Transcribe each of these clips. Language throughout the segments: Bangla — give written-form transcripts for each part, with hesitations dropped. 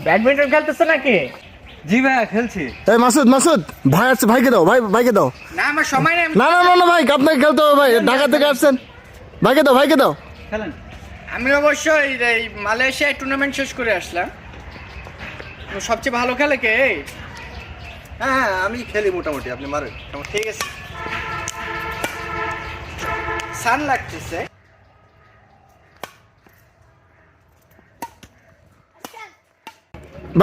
ব্যাডমিন্টন খেলতেছ নাকি? জি ভাইয়া খেলছি। এই মাসুদ ভাই আসছে, ভাইকে দাও, ভাইকে দাও। না আমার সময় নেই। না ভাই, আপনাকে খেলতে হবে ভাই, ঢাকা থেকে আসছেন। ভাইকে দাও। খেলেন। আমি অবশ্যই এই মালয়েশিয়ায় টুর্নামেন্ট শেষ করে আসলাম। তো সবচেয়ে ভালো খেলে কে? হ্যাঁ আমি খেলি মোটামুটি, আপনি মারেন। ঠিক আছে। সান লাগতেছে।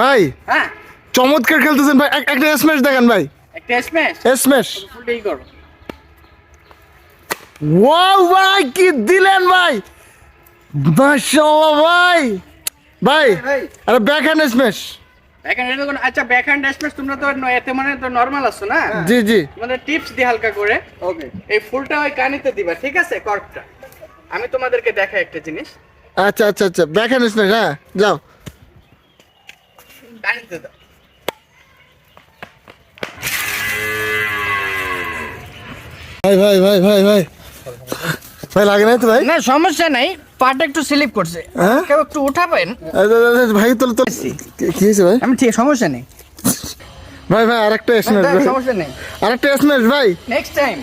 ভাই হ্যাঁ চমৎকার খেলতেছেন ভাই, একটা স্ম্যাশ দেখান ভাই। একটা স্ম্যাশ। স্ম্যাশ। ফুলটাই করো। ওয়াও ভাই, কি দিলেন ভাই, মাশাআল্লাহ ভাই। ভাই আরে ব্যাক হ্যান্ড স্ম্যাশ। ব্যাকহ্যান্ড এটা কোন? আচ্ছা ব্যাকহ্যান্ড স্ম্যাশ তোমরা তো এতে মানে তো নরমাল আছো না? জি তোমাদের টিপস দি হালকা করে। ওকে। এই ফুলটা ওই কানিতে দিবা, ঠিক আছে? কর্কটা আমি তোমাদেরকে দেখাই একটা জিনিস। আচ্ছা ব্যাক হ্যান্ড স্ম্যাশ। হ্যাঁ যাও। কানিতে দাও। ভাই লাগে না তো ভাই? না সমস্যা নাই, পাটা একটু স্লিপ করছে। হ্যাঁ? কেউ একটু উঠাবেন? ভাই তো কি হয়েছে ভাই? আমি ঠিক, সমস্যা নেই। ভাই আরেকটা স্ম্যাশ ভাই, সমস্যা নেই, আরেকটা স্ম্যাশ ভাই। Next time.